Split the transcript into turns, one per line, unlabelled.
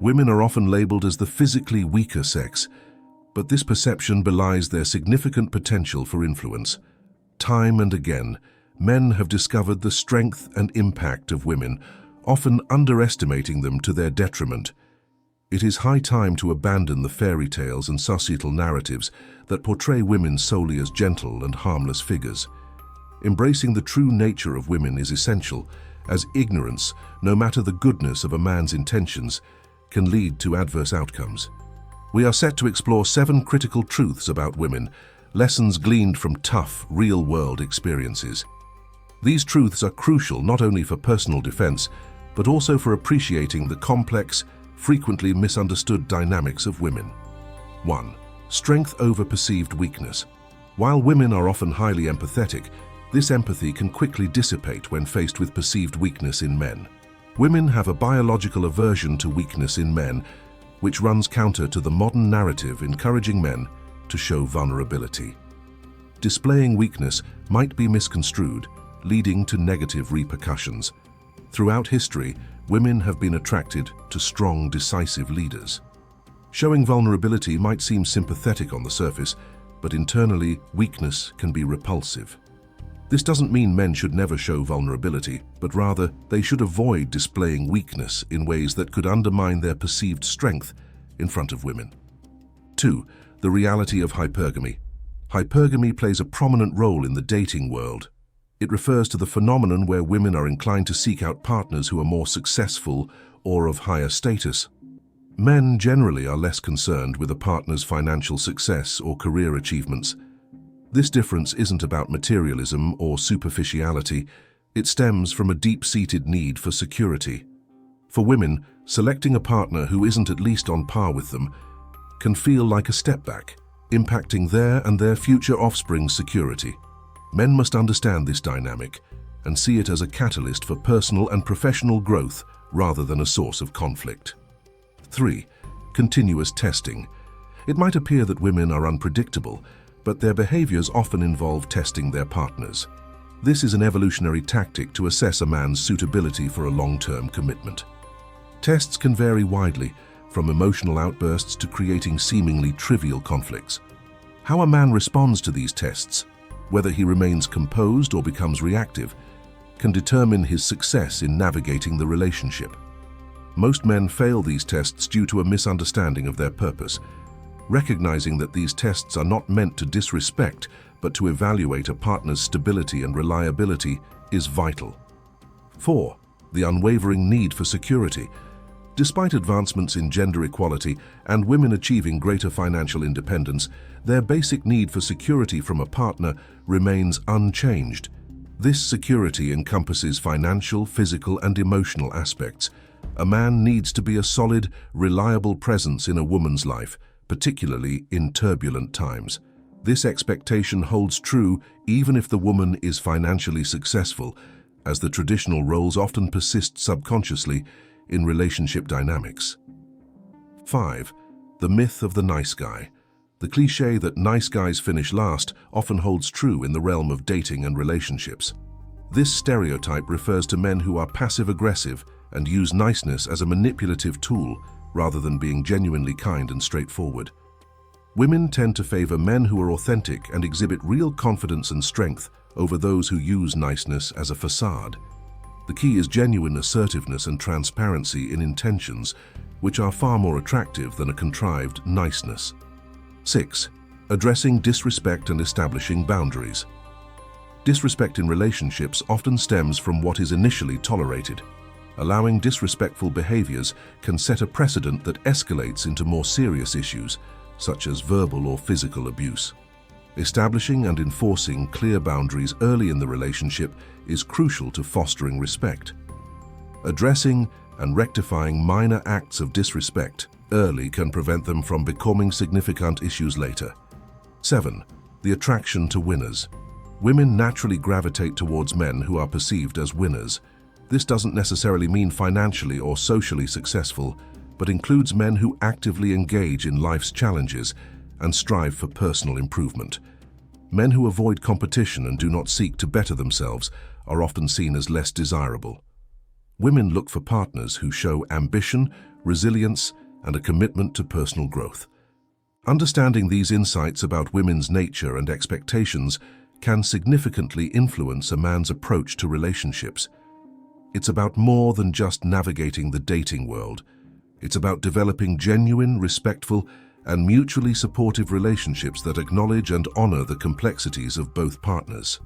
Women are often labeled as the physically weaker sex, but this perception belies their significant potential for influence. Time and again, men have discovered the strength and impact of women, often underestimating them to their detriment. It is high time to abandon the fairy tales and societal narratives that portray women solely as gentle and harmless figures. Embracing the true nature of women is essential, as ignorance, no matter the goodness of a man's intentions, can lead to adverse outcomes. We are set to explore 7 critical truths about women, lessons gleaned from tough, real-world experiences. These truths are crucial not only for personal defense, but also for appreciating the complex, frequently misunderstood dynamics of women. 1. Strength over perceived weakness. While women are often highly empathetic, this empathy can quickly dissipate when faced with perceived weakness in men. Women have a biological aversion to weakness in men, which runs counter to the modern narrative encouraging men to show vulnerability. Displaying weakness might be misconstrued, leading to negative repercussions. Throughout history, women have been attracted to strong, decisive leaders. Showing vulnerability might seem sympathetic on the surface, but internally, weakness can be repulsive. This doesn't mean men should never show vulnerability, but rather they should avoid displaying weakness in ways that could undermine their perceived strength in front of women. 2. The reality of hypergamy. Hypergamy plays a prominent role in the dating world. It refers to the phenomenon where women are inclined to seek out partners who are more successful or of higher status. Men generally are less concerned with a partner's financial success or career achievements. This difference isn't about materialism or superficiality. It stems from a deep-seated need for security. For women, selecting a partner who isn't at least on par with them can feel like a step back, impacting their and their future offspring's security. Men must understand this dynamic and see it as a catalyst for personal and professional growth rather than a source of conflict. 3. Continuous testing. It might appear that women are unpredictable, but their behaviors often involve testing their partners. This is an evolutionary tactic to assess a man's suitability for a long-term commitment. Tests can vary widely, from emotional outbursts to creating seemingly trivial conflicts. How a man responds to these tests, whether he remains composed or becomes reactive, can determine his success in navigating the relationship. Most men fail these tests due to a misunderstanding of their purpose. Recognizing that these tests are not meant to disrespect, but to evaluate a partner's stability and reliability is vital. 4. The unwavering need for security. Despite advancements in gender equality and women achieving greater financial independence, their basic need for security from a partner remains unchanged. This security encompasses financial, physical, and emotional aspects. A man needs to be a solid, reliable presence in a woman's life, particularly in turbulent times. This expectation holds true even if the woman is financially successful, as the traditional roles often persist subconsciously in relationship dynamics. 5. The myth of the nice guy. The cliché that nice guys finish last often holds true in the realm of dating and relationships. This stereotype refers to men who are passive-aggressive and use niceness as a manipulative tool rather than being genuinely kind and straightforward. Women tend to favor men who are authentic and exhibit real confidence and strength over those who use niceness as a facade. The key is genuine assertiveness and transparency in intentions, which are far more attractive than a contrived niceness. 6. Addressing disrespect and establishing boundaries. Disrespect in relationships often stems from what is initially tolerated. Allowing disrespectful behaviors can set a precedent that escalates into more serious issues, such as verbal or physical abuse. Establishing and enforcing clear boundaries early in the relationship is crucial to fostering respect. Addressing and rectifying minor acts of disrespect early can prevent them from becoming significant issues later. 7. The attraction to winners. Women naturally gravitate towards men who are perceived as winners. This doesn't necessarily mean financially or socially successful, but includes men who actively engage in life's challenges and strive for personal improvement. Men who avoid competition and do not seek to better themselves are often seen as less desirable. Women look for partners who show ambition, resilience, and a commitment to personal growth. Understanding these insights about women's nature and expectations can significantly influence a man's approach to relationships. It's about more than just navigating the dating world. It's about developing genuine, respectful, and mutually supportive relationships that acknowledge and honor the complexities of both partners.